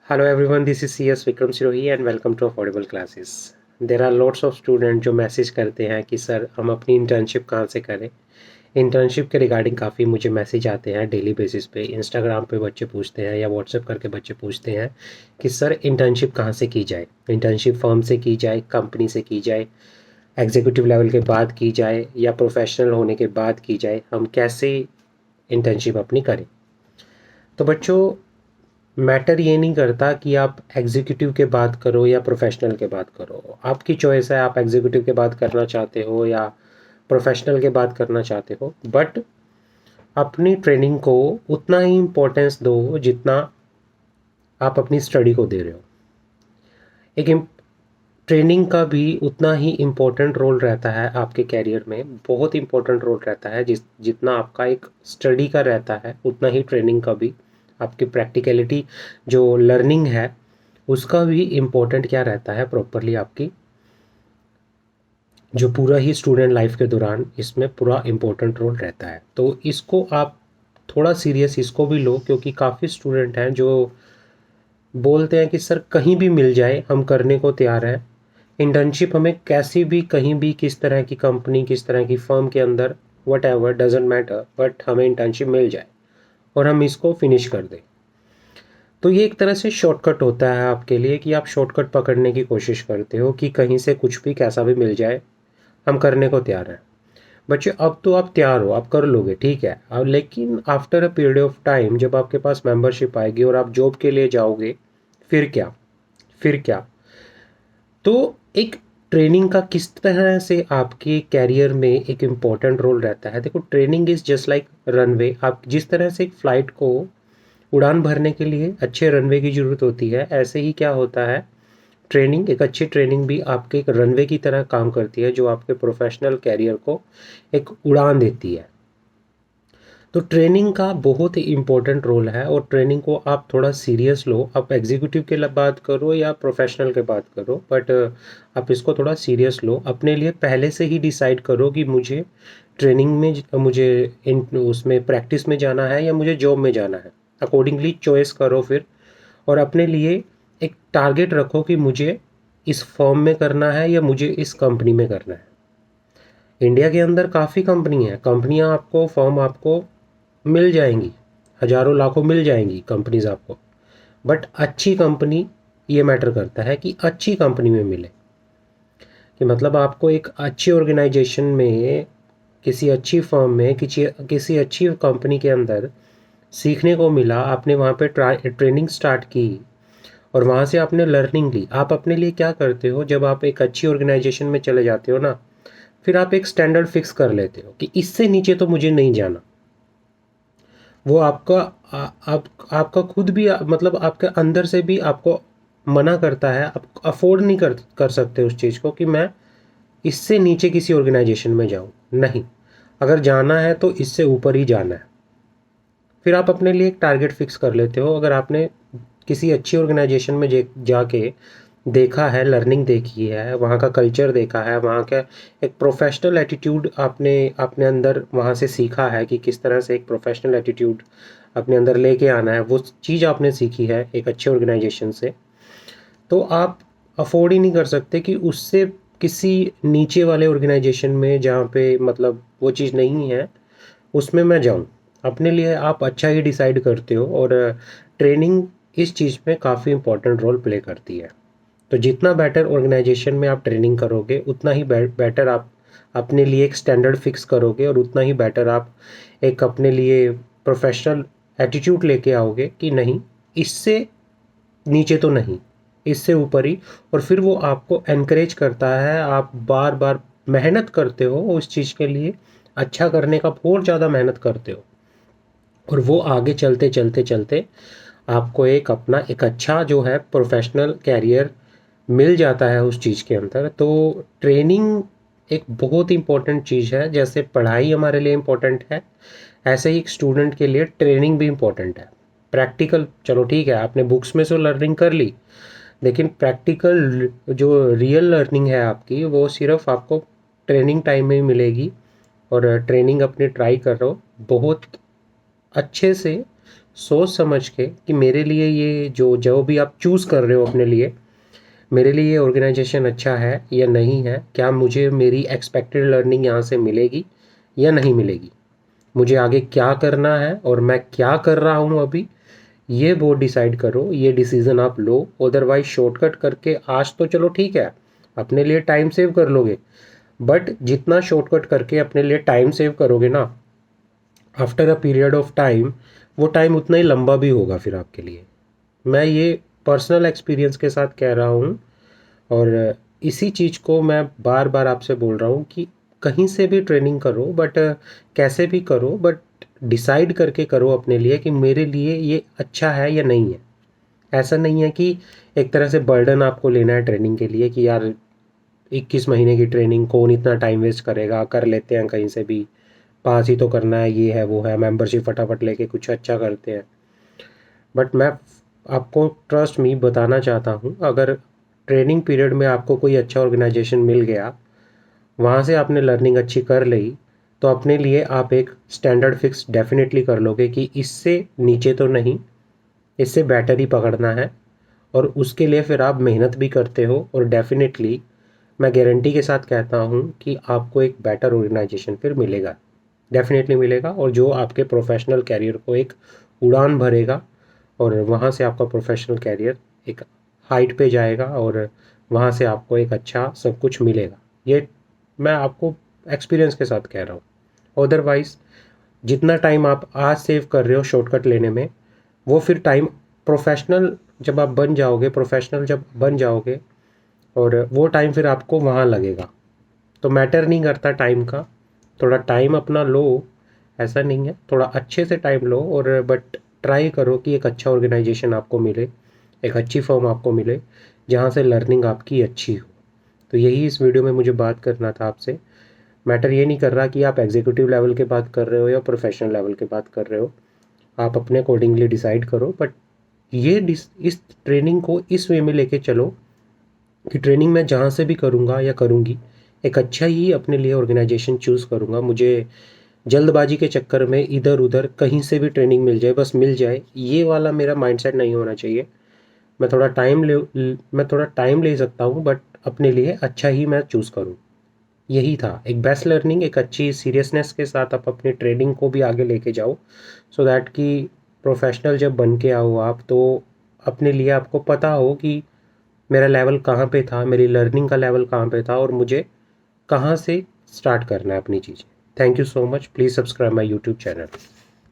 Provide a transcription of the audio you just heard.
Hello everyone, this is CS Vikram Sirohi and welcome to Affordable Classes. There are lots of students जो message करते हैं कि sir हम अपनी internship कहाँ से करें। इंटर्नशिप के रिगार्डिंग काफ़ी मुझे मैसेज आते हैं डेली बेसिस पे। इंस्टाग्राम पे बच्चे पूछते हैं या व्हाट्सएप करके बच्चे पूछते हैं कि सर इंटर्नशिप कहाँ से की जाए, इंटर्नशिप फर्म से की जाए, कंपनी से की जाए, एग्जीक्यूटिव लेवल के बाद की जाए या प्रोफेशनल होने के बाद की जाए, हम कैसे इंटर्नशिप अपनी करें। तो बच्चों, मैटर ये नहीं करता कि आप एग्जीक्यूटिव के बाद करो या प्रोफेशनल के बाद करो। आपकी चॉइस है, आप एग्जीक्यूटिव के बाद करना चाहते हो या प्रोफेशनल के बाद करना चाहते हो, बट अपनी ट्रेनिंग को उतना ही इम्पोर्टेंस दो जितना आप अपनी स्टडी को दे रहे हो। एक ट्रेनिंग का भी उतना ही इम्पोर्टेंट रोल रहता है आपके कैरियर में, बहुत इम्पोर्टेंट रोल रहता है। जितना आपका एक स्टडी का रहता है उतना ही ट्रेनिंग का भी, आपकी प्रैक्टिकलिटी जो लर्निंग है उसका भी इम्पोर्टेंट क्या रहता है प्रॉपरली, आपकी जो पूरा ही स्टूडेंट लाइफ के दौरान इसमें पूरा इम्पोर्टेंट रोल रहता है। तो इसको आप थोड़ा सीरियस इसको भी लो, क्योंकि काफ़ी स्टूडेंट हैं जो बोलते हैं कि सर कहीं भी मिल जाए हम करने को तैयार हैं, इंटर्नशिप हमें कैसी भी कहीं भी किस तरह की कंपनी किस तरह की फर्म के अंदर what ever doesn't matter, but हमें इंटर्नशिप मिल जाए और हम इसको फिनिश कर दें। तो ये एक तरह से शॉर्टकट होता है आपके लिए कि आप शॉर्टकट पकड़ने की कोशिश करते हो कि कहीं से कुछ भी कैसा भी मिल जाए हम करने को तैयार हैं। बच्चे, अब तो आप तैयार हो, आप कर लोगे, ठीक है। अब लेकिन after a period of time जब आपके पास मेंबरशिप आएगी और आप जॉब के लिए जाओगे, फिर क्या, फिर क्या। तो एक ट्रेनिंग का किस तरह से आपके कैरियर में एक इम्पॉर्टेंट रोल रहता है। देखो, training is just like runway. आप जिस तरह से एक फ़्लाइट को उड़ान भरने के लिए अच्छे रनवे की ज़रूरत होती है, ऐसे ही क्या होता है, ट्रेनिंग, एक अच्छी ट्रेनिंग भी आपके एक रनवे की तरह काम करती है जो आपके प्रोफेशनल कैरियर को एक उड़ान देती है। तो ट्रेनिंग का बहुत ही इम्पोर्टेंट रोल है और ट्रेनिंग को आप थोड़ा सीरियस लो। आप एग्जीक्यूटिव के बात करो या प्रोफेशनल के बात करो, बट आप इसको थोड़ा सीरियस लो। अपने लिए पहले से ही डिसाइड करो कि मुझे ट्रेनिंग में मुझे इन उसमें प्रैक्टिस में जाना है या मुझे जॉब में जाना है। अकॉर्डिंगली चॉइस करो फिर, और अपने लिए एक टारगेट रखो कि मुझे इस फर्म में करना है या मुझे इस कंपनी में करना है। इंडिया के अंदर काफ़ी कंपनी है, कंपनियां आपको, फर्म आपको मिल जाएंगी, हज़ारों लाखों मिल जाएंगी कंपनीज आपको, बट अच्छी कंपनी, ये मैटर करता है कि अच्छी कंपनी में मिले। कि मतलब आपको एक अच्छी ऑर्गेनाइजेशन में, किसी अच्छी फर्म में, किसी अच्छी कंपनी के अंदर सीखने को मिला, आपने वहाँ पे ट्रेनिंग स्टार्ट की और वहाँ से आपने लर्निंग ली। आप अपने लिए क्या करते हो, जब आप एक अच्छी ऑर्गेनाइजेशन में चले जाते हो ना, फिर आप एक स्टैंडर्ड फिक्स कर लेते हो कि इससे नीचे तो मुझे नहीं जाना। वो आपका आपका खुद भी, मतलब आपके अंदर से भी आपको मना करता है, आप अफोर्ड नहीं कर सकते उस चीज़ को कि मैं इससे नीचे किसी ऑर्गेनाइजेशन में जाऊँ। नहीं, अगर जाना है तो इससे ऊपर ही जाना है। फिर आप अपने लिए एक टारगेट फिक्स कर लेते हो। अगर आपने किसी अच्छी ऑर्गेनाइजेशन में जाके देखा है, लर्निंग देखी है, वहाँ का कल्चर देखा है, वहाँ का एक प्रोफेशनल एटीट्यूड आपने अपने अंदर वहाँ से सीखा है कि किस तरह से एक प्रोफेशनल एटीट्यूड अपने अंदर लेके आना है, वो चीज़ आपने सीखी है एक अच्छे ऑर्गेनाइजेशन से, तो आप अफोर्ड ही नहीं कर सकते कि उससे किसी नीचे वाले ऑर्गेनाइजेशन में, जहाँ पे मतलब वो चीज़ नहीं है, उसमें मैं जाऊँ। अपने लिए आप अच्छा ही डिसाइड करते हो, और ट्रेनिंग इस चीज़ में काफ़ी इंपॉर्टेंट रोल प्ले करती है। तो जितना बेटर ऑर्गेनाइजेशन में आप ट्रेनिंग करोगे, उतना ही बेटर आप अपने लिए एक स्टैंडर्ड फिक्स करोगे, और उतना ही बेटर आप एक अपने लिए प्रोफेशनल एटीट्यूड लेके आओगे कि नहीं, इससे नीचे तो नहीं, इससे ऊपर ही। और फिर वो आपको एनकरेज करता है, आप बार बार मेहनत करते हो उस चीज़ के लिए, अच्छा करने का बहुत ज़्यादा मेहनत करते हो, और वो आगे चलते चलते चलते आपको एक अपना एक अच्छा जो है प्रोफेशनल कैरियर मिल जाता है उस चीज़ के अंदर। तो ट्रेनिंग एक बहुत इम्पोर्टेंट चीज़ है। जैसे पढ़ाई हमारे लिए इम्पोर्टेंट है, ऐसे ही एक स्टूडेंट के लिए ट्रेनिंग भी इम्पोर्टेंट है। प्रैक्टिकल, चलो ठीक है, आपने बुक्स में से लर्निंग कर ली, लेकिन प्रैक्टिकल जो रियल लर्निंग है आपकी, वो सिर्फ आपको ट्रेनिंग टाइम में ही मिलेगी। और ट्रेनिंग अपनी ट्राई कर रहे हो बहुत अच्छे से, सोच समझ के कि मेरे लिए ये जो भी आप चूज़ कर रहे हो अपने लिए, मेरे लिए ये ऑर्गेनाइजेशन अच्छा है या नहीं है, क्या मुझे मेरी एक्सपेक्टेड लर्निंग यहाँ से मिलेगी या नहीं मिलेगी, मुझे आगे क्या करना है और मैं क्या कर रहा हूँ अभी, ये वो डिसाइड करो, ये डिसीज़न आप लो। अदरवाइज शॉर्टकट करके आज तो चलो ठीक है, अपने लिए टाइम सेव कर लोगे, बट जितना शॉर्टकट करके अपने लिए टाइम सेव करोगे ना, after a period of time वो टाइम उतना ही लंबा भी होगा फिर आपके लिए। मैं ये पर्सनल एक्सपीरियंस के साथ कह रहा हूँ, और इसी चीज़ को मैं बार बार आपसे बोल रहा हूँ कि कहीं से भी ट्रेनिंग करो, बट कैसे भी करो, बट डिसाइड करके करो अपने लिए कि मेरे लिए ये अच्छा है या नहीं है। ऐसा नहीं है कि एक तरह से बर्डन आपको लेना है ट्रेनिंग के लिए कि यार 21 महीने की ट्रेनिंग कौन इतना टाइम वेस्ट करेगा, कर लेते हैं कहीं से भी, पास ही तो करना है, ये है वो है, मेंबरशिप फटाफट लेके कुछ अच्छा करते हैं। बट मैं आपको ट्रस्ट मी बताना चाहता हूँ, अगर ट्रेनिंग पीरियड में आपको कोई अच्छा ऑर्गेनाइजेशन मिल गया, वहाँ से आपने लर्निंग अच्छी कर ली, तो अपने लिए आप एक स्टैंडर्ड फिक्स डेफिनेटली कर लोगे कि इससे नीचे तो नहीं, इससे बेटर ही पकड़ना है। और उसके लिए फिर आप मेहनत भी करते हो, और डेफिनेटली मैं गारंटी के साथ कहता हूँ कि आपको एक बेटर ऑर्गेनाइजेशन फिर मिलेगा, डेफिनेटली मिलेगा, और जो आपके प्रोफेशनल कैरियर को एक उड़ान भरेगा, और वहाँ से आपका प्रोफेशनल कैरियर एक हाइट पे जाएगा, और वहाँ से आपको एक अच्छा सब कुछ मिलेगा। ये मैं आपको एक्सपीरियंस के साथ कह रहा हूँ। अदरवाइज़ जितना टाइम आप आज सेव कर रहे हो शॉर्टकट लेने में, वो फिर टाइम प्रोफेशनल जब बन जाओगे, और वो टाइम फिर आपको वहाँ लगेगा। तो मैटर नहीं करता टाइम का, थोड़ा टाइम अपना लो, ऐसा नहीं है, थोड़ा अच्छे से टाइम लो, और बट ट्राई करो कि एक अच्छा ऑर्गेनाइजेशन आपको मिले, एक अच्छी फर्म आपको मिले जहाँ से लर्निंग आपकी अच्छी हो। तो यही इस वीडियो में मुझे बात करना था आपसे। मैटर ये नहीं कर रहा कि आप एग्जीक्यूटिव लेवल की बात कर रहे हो या प्रोफेशनल लेवल की बात कर रहे हो, आप अपने अकॉर्डिंगली डिसाइड करो, बट इस ट्रेनिंग को इस वे में लेके चलो कि ट्रेनिंग मैं जहाँ से भी करूँगा या करूँगी, एक अच्छा ही अपने लिए ऑर्गेनाइजेशन चूज़ करूँगा। मुझे जल्दबाजी के चक्कर में इधर उधर कहीं से भी ट्रेनिंग मिल जाए, बस मिल जाए, ये वाला मेरा माइंडसेट नहीं होना चाहिए। मैं थोड़ा टाइम ले सकता हूँ, बट अपने लिए अच्छा ही मैं चूज़ करूँ। यही था, एक बेस्ट लर्निंग, एक अच्छी सीरियसनेस के साथ आप अपनी ट्रेनिंग को भी आगे लेके जाओ, सो दैट कि प्रोफेशनल जब बन के आओ आप, तो अपने लिए आपको पता हो कि मेरा लेवल कहाँ पे था, मेरी लर्निंग का लेवल कहाँ पे था, और मुझे कहाँ से स्टार्ट करना है अपनी चीज़ें। Thank you so much, please subscribe my YouTube channel.